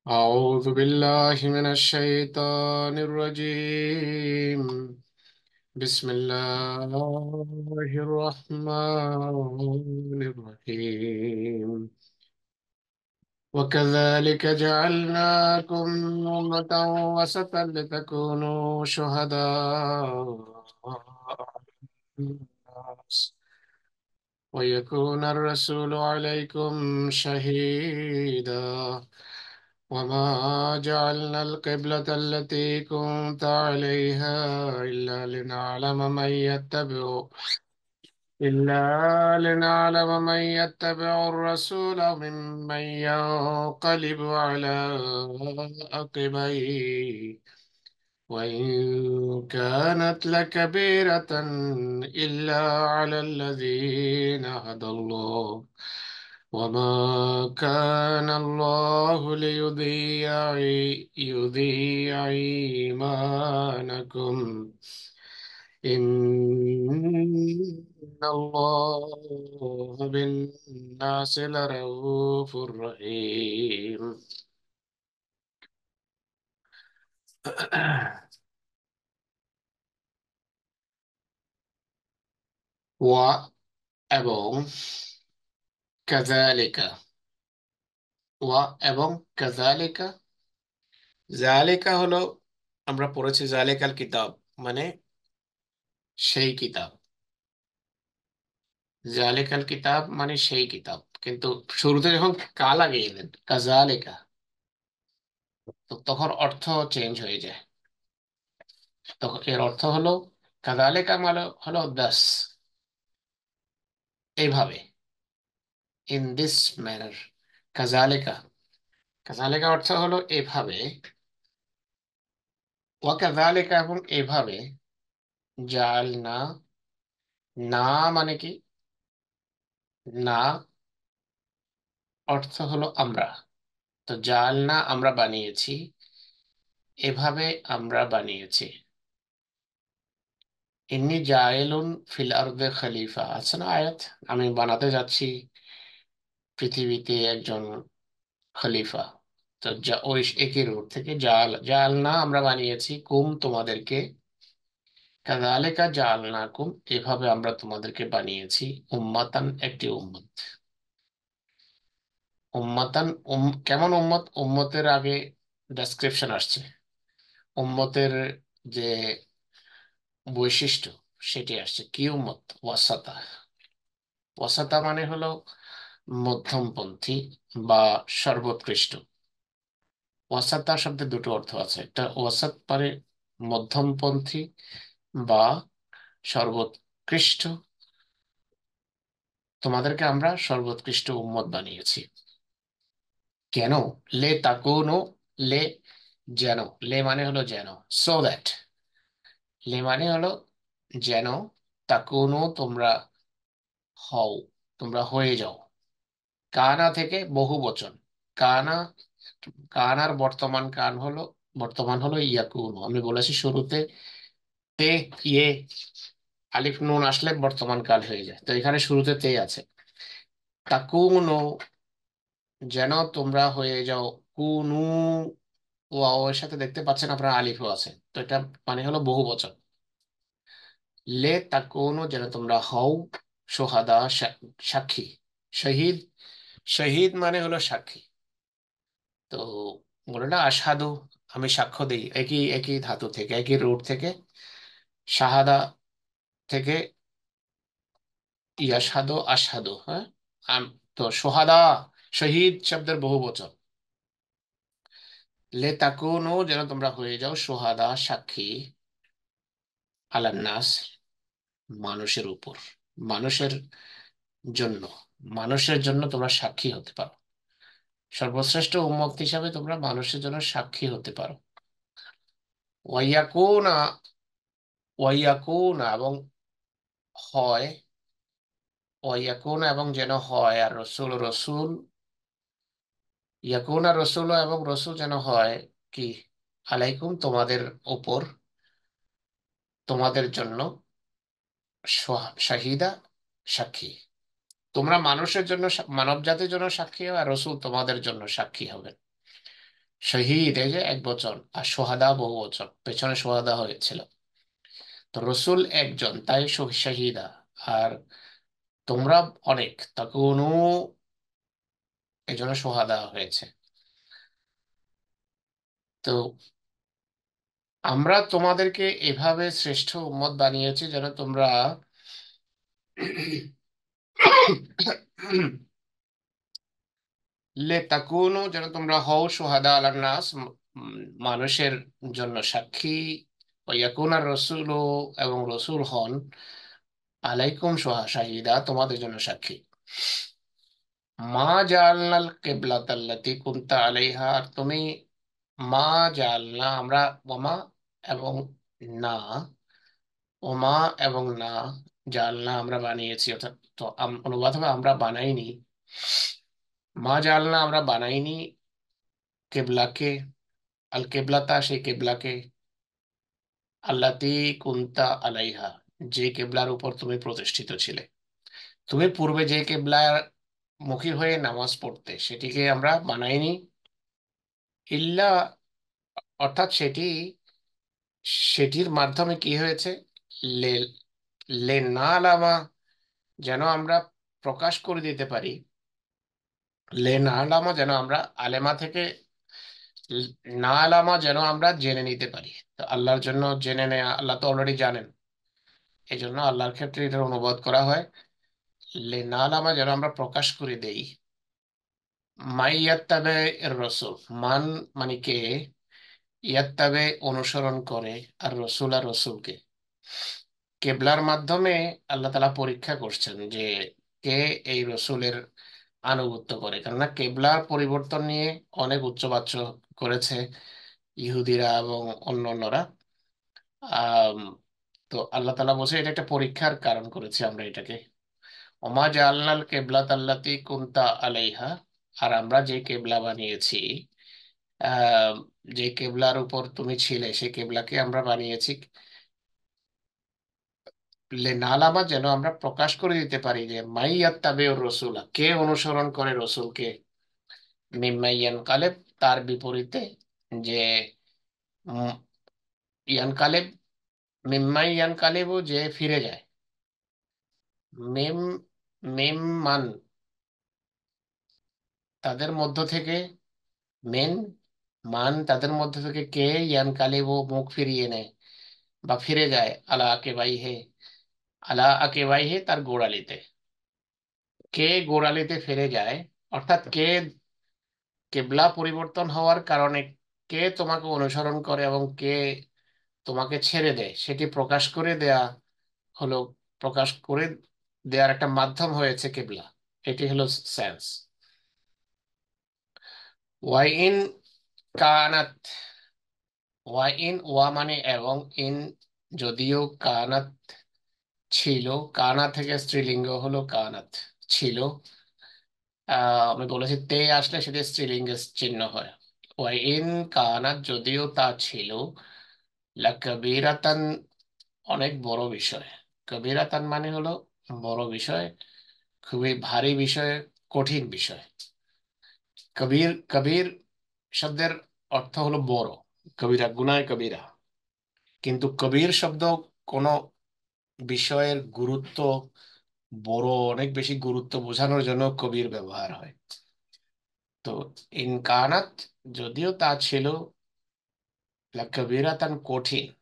أعوذ بالله من الشيطان الرجيم. بسم الله الرحمن الرحيم. وكذلك جعلناكم أمة وسطا لتكونوا شهداء على الناس ويكون الرسول عليكم شهيدا. وما جعلنا القبلة التي كنت عليها إلا لنعلم من يتبع الرسول ممن ينقلب على عقبيه، وإن كانت لكبيرة إلا على الذين هدى الله، وما كان الله يضيع إيمانكم، إن الله بالناس لرؤوف رحيم. এবং কাযালিকা এবং কাযালিকা, জালিকা হলো, আমরা পড়েছি জালিকাল কিতাব মানে সেই কিতাব। জালিকাল কিতাব মানে সেই কিতাব, কিন্তু শুরুতে যখন কা লাগিয়ে দেন কাযালিকা, তো তখন অর্থ চেঞ্জ হয়ে যায়। তখন এর অর্থ হলো কাযালিকা মানে হলো দাস, এইভাবে, ইন দিস ম্যানার। কাযালিকা, কাযালিকা অর্থ হলো এভাবে। ওয়াকাযালিকা এবং এভাবে। জাআলনা, না মানে কি? না অর্থ হলো আমরা। তো জাআলনা আমরা বানিয়েছি, এভাবে আমরা বানিয়েছি। ইন্নি জায়েলুন ফিল আরদে খলিফা, আছে না আয়াত? আমি বানাতে যাচ্ছি পৃথিবীতে একজন খলিফা। তো ওই একই রূপ থেকে জাআলনা আমরা বানিয়েছি, কুম তোমাদেরকে, কাযালিকা জাআলনাকুম এভাবে আমরা তোমাদেরকে বানিয়েছি, উম্মাতান একটি উম্মত। উম্মাতান, কেমন উম্মত? উম্মতের আগে ডেসক্রিপশন আসছে। উম্মতের যে বৈশিষ্ট্য সেটি আসছে। কি উম্মত? ওয়াসাতা। ওয়াসাতা মানে হলো মধ্যমপন্থী বা সর্বোৎকৃষ্ট। ওয়াসাতা শব্দের দুটো অর্থ আছে, একটা ওয়াসাত মানে মধ্যমপন্থী বা সর্বোৎকৃষ্ট। তোমাদেরকে আমরা সর্বোৎকৃষ্ট উম্মত বানিয়েছি। কেন? লে তাকুনো, লে যেন, লে মানে হলো যেন, সো দ্যাট, লে মানে হলো যেন, তাকুনো তোমরা হও, তোমরা হয়ে যাও। কানা থেকে বহু বচন। কানা, কানার বর্তমান হলো ইয়াকুনো। আমি বলেছি শুরুতে তে, ইয়ে, আলিফ নুন আসলে বর্তমান কাল হয়ে যায়, তো এখানে শুরুতে তে আছে। তাকুনো যেন তোমরা হয়ে যাও, কুনু, ওয়াও এর সাথে দেখতে পাচ্ছেন আপনারা আলিফও আছে, তো এটা মানে হলো বহু বচন। লে তাকুনু যেন তোমরা হও, সোহাদা সাক্ষী, শহীদ। শহীদ মানে হলো সাক্ষী। তো বলে না আশহাদু, আমি সাক্ষ্য দিই, একই একই ধাতু থেকে, একই রুট থেকে, শাহাদা থেকে ইয়াশহাদু আশহাদু, হ্যাঁ। তো সোহাদা, শহীদ শব্দের বহু বচন। লে তাকুনু যেন তোমরা হয়ে যাও, সোহাদা সাক্ষী, আলান্নাস মানুষের উপর, মানুষের জন্য, মানুষের জন্য তোমরা সাক্ষী হতে পারো। সর্বশ্রেষ্ঠ উম্মত হিসাবে তোমরা মানুষের জন্য সাক্ষী হতে পারো। ওয়াইয়াকুনা, ওয়াইয়াকুনা এবং হয়, ওয়াইয়াকুনা এবং যেন হয়, আর রসুল, রসুল, ইয়াকুনা রসুল এবং রসুল যেন হয় কি, আলাইকুম তোমাদের উপর, তোমাদের জন্য, শাহিদা সাক্ষী। তোমরা মানুষের জন্য, মানব জাতির জন্য সাক্ষী হবে, আর রসুল তোমাদের জন্য সাক্ষী হবেন। শহীদ এই যে এক বচন, আর সোহাদা বহু বচন, পেছনে সোহাদা হয়েছিল। তো রসুল একজন, তাই শাহিদা। আর তোমরা অনেক, তাকুনু, এই জন্য সোহাদা হয়েছে। তো আমরা তোমাদেরকে এভাবে শ্রেষ্ঠ উম্মত বানিয়েছি যেন তোমরা লে তাকুনু, যেন তোমরা হও সোহাদা আলান নাস, মানুষের জন্য সাক্ষী। ইয়াকুন আর রসুল, এবং রসুল হন আলাইকুম শাহিদা, তোমাদের জন্য সাক্ষী। মা জাআলনাল কিবলাতাল্লাতী কুনতা আলাইহা, আর তুমি, মা জাআলনা আমরা, ওমা এবং না, ওমা এবং না, জাআলনা আমরা বানিয়েছি, অর্থাৎ তো অনুবাদ হবে আমরা বানাইনি। মা জাআলনা আমরা বানাইনি, কেবলাকে, আল কেবলাতা সেই কেবলাকে, আল্লাতী কুনতা আলাইহা, যে কেবলার উপর তুমি প্রতিষ্ঠিত ছিলে। তুমি পূর্বে যে কেবলার মুখী হয়ে নামাজ পড়তে, সেটিকে আমরা বানাইনি। ইল্লা, অর্থাৎ সেটির মাধ্যমে কি হয়েছে, লে লে না আলামা, যেন আমরা প্রকাশ করে দিতে পারি। লে না আলামা, যেন আমরা আলেমা থেকে না আলামা, যেন আমরা জেনে নিতে পারি। তো আল্লাহর জন্য জেনে নেয়া, আল্লাহ তো অলরেডি জানেন, এই জন্য আল্লাহর ক্ষেত্রে এটার অনুবাদ করা হয় লে না আলামা, যেন আমরা প্রকাশ করে দেই। মাই ইয়াত্তাবে এর রসুল, মান মানে কে, ইয়াত্তাবে অনুসরণ করে, আর রসুল আর রসুলকে। কেবলার মাধ্যমে আল্লাহ তালা পরীক্ষা করছেন যে কে এই রসুলের আনুগত্য করে, কেননা কেবলার পরিবর্তন নিয়ে অনেক উচ্চবাচ্য করেছে ইহুদিরা এবং অন্যান্যরা। আহ তো আল্লাহ তালা বলছে এটা একটা পরীক্ষার কারণ করেছি আমরা এটাকে। ওমা জাআলনাল কেবলাত আল্লাতী কুনতা আলাইহা, আর আমরা যে কেবলা বানিয়েছি, আহ যে কেবলার উপর তুমি ছিলে, সেই কেবলাকে আমরা বানিয়েছি নালামা, যেন আমরা প্রকাশ করে দিতে পারি যে মাইয়াত্তাবে রসুলা, কে অনুসরণ করে রসুলকে, মিম্মাইয়ান কালেব, তার বিপরীতে, যে উম, ইয়ান কালেব, মিম্মাইয়ান কালেবও, যে ফিরে যায়। মিম, মিম মান, তাদের মধ্য থেকে, মেন, মান তাদের মধ্য থেকে, কে ইয়ান কালেবও মুখ ফিরিয়ে নেয় বা ফিরে যায়, আলা আকেবাইহে, আলা আকেবাইহে তার গোড়ালিতে। কে গোড়ালিতে ফিরে যায়, অর্থাৎ কে কেবলা পরিবর্তন হওয়ার কারণে কে তোমাকে অনুসরণ করে এবং কে তোমাকে ছেড়ে দেয়, সেটি প্রকাশ করে দেয়া হলো, প্রকাশ করে দেওয়ার একটা মাধ্যম হয়েছে কেবলা। এটি হলো সেন্স। ওয়াই ইন কানাত, ওয়াই ইন, ওয়া মানে এবং, ইন যদিও, কানাত ছিল, কানা থেকে স্ত্রীলিঙ্গ হলো কানাত, ছিল। আমি বলেছি তে আসলে সেটি স্ত্রীলিঙ্গের চিহ্ন হয়। ওয়াই ইন কানাত, যদিও তা ছিল, লাকাবিরাতান, অনেক বড় বিষয়। কবিরাতান মানে হলো বড় বিষয়, খুবই ভারী বিষয়, কঠিন বিষয়। কবির, কবির শব্দের অর্থ হলো বড়, কবিরা গুনায় কবিরা। কিন্তু কবির শব্দ কোনো বিষয়ের গুরুত্ব, বড়, অনেক বেশি গুরুত্ব বোঝানোর জন্য কবির ব্যবহার হয়। তো ইনকানাত, যদিও তা ছিল, লাকাবিরাতান, কঠিন,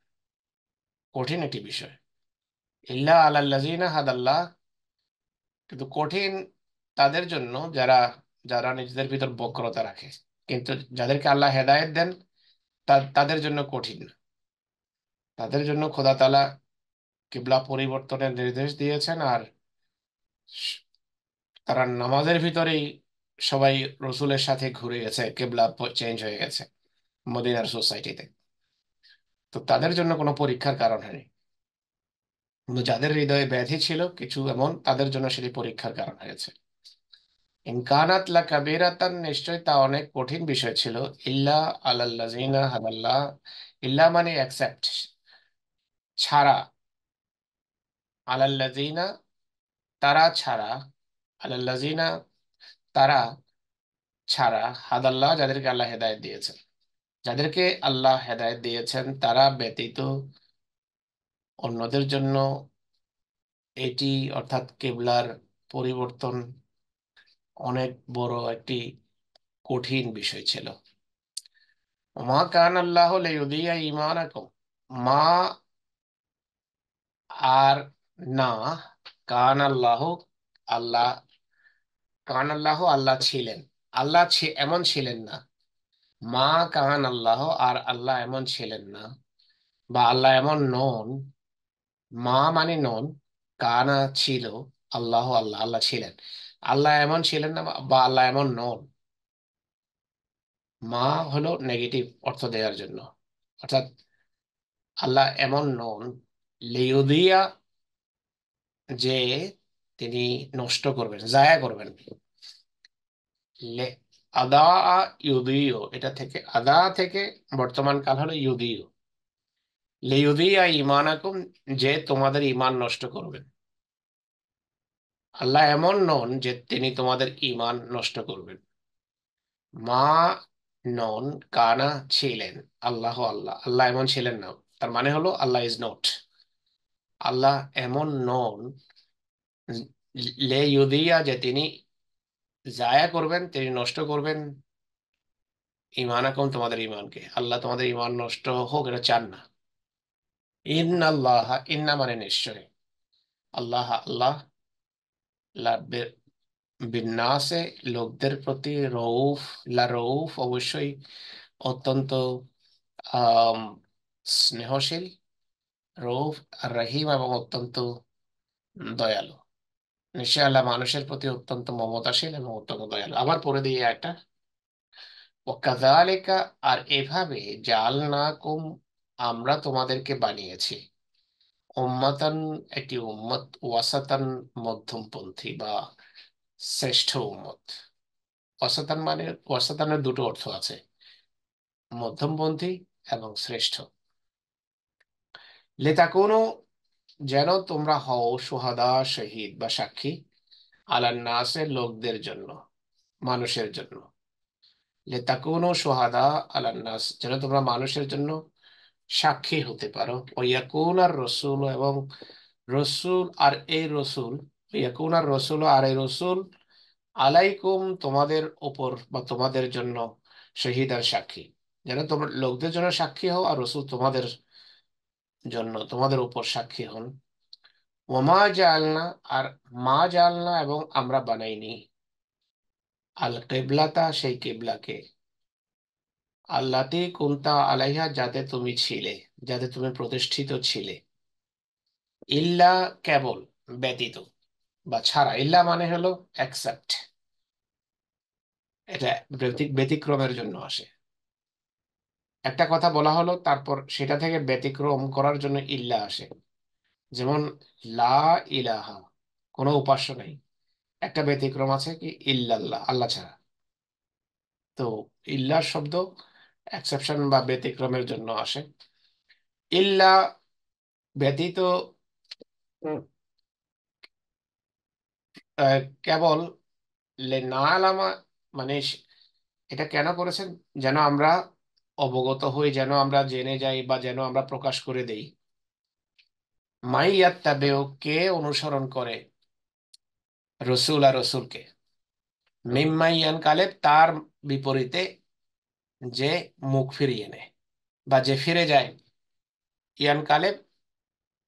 কঠিন একটি বিষয়। ইল্লা আলাল্লাযিনা হাদাল্লাহ, কিন্তু কঠিন তাদের জন্য যারা, যারা নিজেদের ভিতর বক্রতা রাখে। কিন্তু যাদেরকে আল্লাহ হেদায়েত দেন, তাদের জন্য কঠিন না। তাদের জন্য খোদা তাআলা কিবলা পরিবর্তনের নির্দেশ দিয়েছেন, আর স- তারা নামাজের ভিতরেই সবাই রসুলের সাথে ঘুরে গেছে, কিবলা চেঞ্জ হয়ে গেছে মদিনার সোসাইটিতে। তো তাদের জন্য কোনো পরীক্ষার কারণ হয়নি। কিন্তু যাদের হৃদয়ে ব্যাধি ছিল কিছু এমন, তাদের জন্য সেটি পরীক্ষার কারণ হয়েছে। ইনকানাত লা কাবীরাতান, নিশ্চয় তা অনেক কঠিন বিষয় ছিল। ইল্লা আলাল্লাযিনা হাদাল্লাহ, ইল্লা মানে অ্যাকসেপ্ট, ছাড়া, আলাল্লাযিনা তারা ছাড়া, আলাল্লাযিনা তারা ছাড়া, হাদাল্লাহ যাদেরকে আল্লাহ হেদায়েত দিয়েছেন। যাদেরকে আল্লাহ হেদায়েত দিয়েছেন তারা ব্যতীত অন্যদের জন্য এটি অর্থাৎ কিবলার পরিবর্তন অনেক বড় একটি কঠিন বিষয় ছিল। মা কান আল্লাহ লিউদিয়া ঈমানাকুম, মা আর না, কান আল্লাহ, আল্লাহ, কান আল্লাহ আল্লাহ ছিলেন, আল্লাহ এমন ছিলেন না। মা কান আল্লাহ, আর আল্লাহ এমন ছিলেন না, বা আল্লাহ এমন নন। মা মানে নন, কানা ছিল, আল্লাহ আল্লাহ আল্লাহ ছিলেন। আল্লাহ এমন ছিলেন না বা আল্লাহ এমন নন। মা হলো নেগেটিভ অর্থ দেওয়ার জন্য, অর্থাৎ আল্লাহ এমন নন লিউদিয়া, যে তিনি নষ্ট করবেন, জায়া করবেন। লে আদা, ইউদিও, এটা থেকে আদা থেকে বর্তমান কাল হলো ইউদিও। লিউদিয়া ইমানাকুম, যে তোমাদের ইমান নষ্ট করবেন। আল্লাহ এমন নন যে তিনি তোমাদের ইমান নষ্ট করবেন। মা নন, কানা ছিলেন, আল্লাহ আল্লাহ আল্লাহ এমন ছিলেন না। তার মানে হলো আল্লাহ ইজ নট, আল্লাহ এমন নন লে ইউদিয়া, যে তিনি জায়া করবেন, তিনি নষ্ট করবেন ইমানাকুম, তোমাদের ইমানকে। আল্লাহ তোমাদের ইমান নষ্ট হোক এটা চান না। ইন্নাল্লাহ, ইন্না মানে নিশ্চয়, আল্লাহ আল্লাহ, বিন্যাসে লোকদের প্রতি রউফ, রউফ অবশ্যই অত্যন্ত আম, স্নেহশীল, রউফ আর রহিম, এবং অত্যন্ত দয়ালু। নিশ্চয় আল্লাহ মানুষের প্রতি অত্যন্ত মমতাশীল এবং অত্যন্ত দয়ালু। আবার পরে দিয়ে একটা, ও কাযালিকা, আর এভাবে, জাআলনাকুম, আমরা তোমাদেরকে বানিয়েছি, উম্মাতান, একটি উম্মত, ওয়াসাতান, মধ্যমপন্থী বা শ্রেষ্ঠ উম্মত। ওয়াসাতান মানে, ওয়াসাতানের দুটো অর্থ আছে, মধ্যমপন্থী এবং শ্রেষ্ঠ। লিতাকুনু, যেন তোমরা হও, সুহাদা, শহীদ বা সাক্ষী, আলান নাসের, লোকদের জন্য, মানুষের জন্য। লিতাকুনু সুহাদা আলান নাস, যেন তোমরা মানুষের জন্য সাক্ষী হতে পারো। ওয়াকুন আর রসুল, এবং রসুল আর এই রসুল, ইয়াকুন আর রসুল, আর এই রসুল, আলাইকুম, তোমাদের উপর বা তোমাদের জন্য, শহীদ আর সাক্ষী, যেন তোমরা লোকদের জন্য সাক্ষী হও, আর রসুল তোমাদের জন্য, তোমাদের উপর সাক্ষী হন। ওমা জাআলনা, আর মা জাআলনা, এবং আমরা বানাইনি, আল কেবলাতা, সেই কেবলাকে, আল্লাতি কুনতা আলাইহা, যাতে তুমি ছিলে, যাতে তুমি প্রতিষ্ঠিত ছিলে, ইল্লা, কেবল, ব্যতীত বা ছাড়া। ইল্লা মানে হলো অ্যাকসেপ্ট, এটা ব্যতিক্রমের জন্য আসে। একটা কথা বলা হলো, তারপর সেটা থেকে ব্যতিক্রম করার জন্য ইল্লা আসে। যেমন লা ইলাহা, কোনো উপাস্য নেই, একটা ব্যতিক্রম আছে কি, ইল্লাল্লাহ, আল্লাহ ছাড়া। তো ইল্লার শব্দ এক্সেপশন বা ব্যতিক্রমের জন্য আসে। ইল্লা, ব্যতীত, উম, কেবল, না আলামা, মানে এটা কেন করেছেন, যেন আমরা অবগত হই, যেন আমরা জেনে যাই, বা যেন আমরা প্রকাশ করে দেই। মাই ইয়াত্তাবেউ, কে অনুসরণ করে, রসুল আর রসুলকে, মিম্মাই ইয়ানকালেব, তার বিপরীতে, যে মুখ ফিরিয়ে নেয় বা যে ফিরে যায়। ইয়ানকালেব,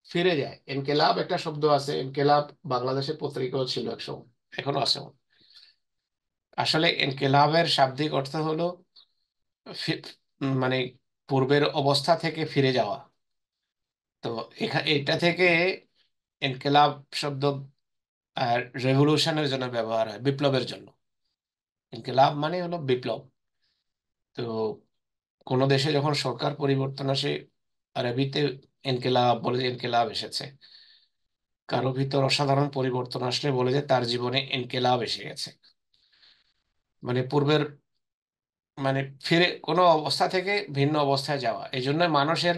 ফিরে যায়। ইনকেলাব একটা শব্দ আছে, ইনকেলাব বাংলাদেশের পত্রিকাও ছিল এক সময়, এখনো আছে। আসলে ইনকেলাবের শাব্দিক অর্থ হলো মানে পূর্বের অবস্থা থেকে ফিরে যাওয়া। তো এটা থেকে ইনকেলাব শব্দ রেভলিউশনের জন্য ব্যবহার হয়, বিপ্লবের জন্য। ইনকেলাব মানে হলো বিপ্লব। তো কোনো দেশে যখন সরকার পরিবর্তন আসে, আরবিতে ইনকেলাব বলে, যে ইনকেলাব এসেছে। কারো ভিতর অসাধারণ পরিবর্তন আসলে বলে যে তার জীবনে ইনকেলাব এসে গেছে, মানে পূর্বের, মানে ফিরে কোনো অবস্থা থেকে ভিন্ন অবস্থায় যাওয়া। এই জন্য মানুষের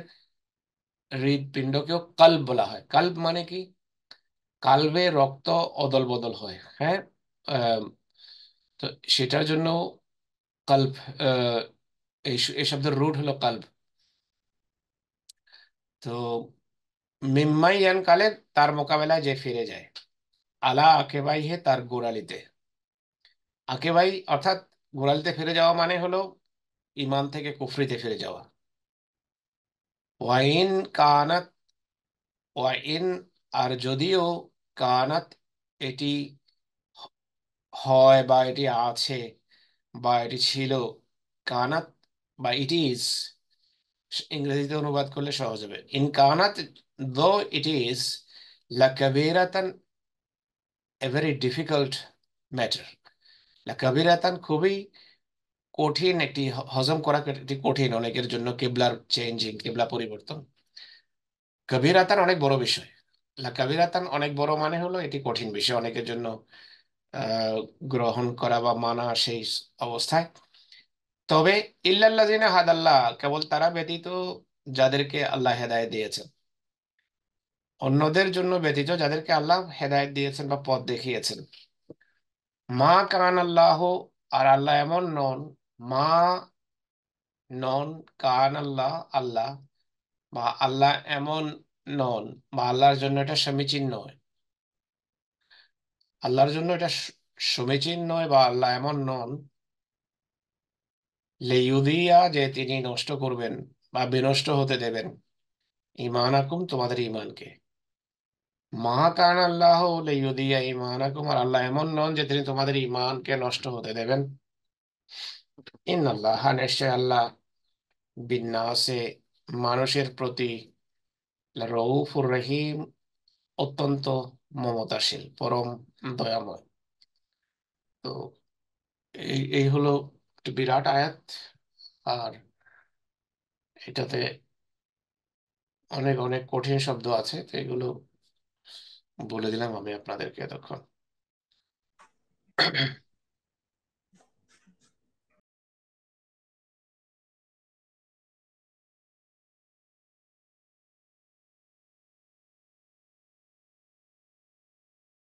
হৃৎপিণ্ডকেও কাল্ব বলা হয়। কাল্ব মানে কি, কালবে রক্ত অদল বদল হয়, হ্যাঁ। আহ, তো সেটার জন্য কাল্ব এই শব্দের রুট হলো কালব। তো মিম্মাই ইয়ান কালে, তার মোকাবেলায় যে ফিরে যায়, আলা আকেবাই হে, তার গোড়ালিতে। আকেবাই অর্থাৎ গোড়ালিতে ফিরে যাওয়া মানে হলো ইমান থেকে কুফরিতে ফিরে যাওয়া। ওয়াইন কানাত, ওয়াইন, আর যদিও, কানাত, এটি হয় বা এটি আছে বা এটি ছিল, কানাত বা ইট ইজ, ইংরেজিতে অনুবাদ করলে সহজ হবে। ইন কানাত, দো ইট ইজ লা কাবীরাতান, এ ভেরি ডিফিকাল্ট ম্যাটার। লা কাবীরাতান, খুবই কঠিন একটি, হজম করা একটি কঠিন অনেকের জন্য, কেবলার চেঞ্জিং, কেবলা পরিবর্তন। কবিরাতান অনেক বড় বিষয়। লা কবিরাতান অনেক বড় মানে হলো এটি কঠিন বিষয় অনেকের জন্য আহ গ্রহণ করা বা মানা সেই অবস্থায়। তবে ইল্লাল্লাযিনা হাদাল্লাহ, কেবল তারা ব্যতীত যাদেরকে আল্লাহ হেদায়েত দিয়েছেন, অন্যদের জন্য ব্যতীত যাদেরকে আল্লাহ হেদায়েত দিয়েছেন বা পথ দেখিয়েছেন। মা কান আল্লাহ, আর আল্লাহ এমন নন, মা, নন, কান আল্লাহ, আল্লাহ, বা আল্লাহ এমন নন, বা আল্লাহর জন্য এটা সমীচীন নয়, আল্লাহর জন্য এটা সমীচীন নয় বা আল্লাহ এমন নন, লেইউদিয়া, যে তিনি নষ্ট করবেন বা বিনষ্ট হতে দেবেন, ইমানাকুম, তোমাদের ইমানকে। মহাকান আল্লাহ লেইউদিয়া ইমানাকুম, আর আল্লাহ এমন নন যে তিনি তোমাদের ইমানকে নষ্ট হতে দেবেন। ইন আল্লাহ, নিশ্চয় আল্লাহ, বিন্নাসে, মানুষের প্রতি, রউফুর রহিম, অত্যন্ত মমতাশীল, পরম দয়াময়। তো এই হলো একটি বিরাট আয়াত। আর এটাতে অনেক অনেক কঠিন শব্দ আছে, তো এগুলো বলে দিলাম আমি আপনাদেরকে এতক্ষণ।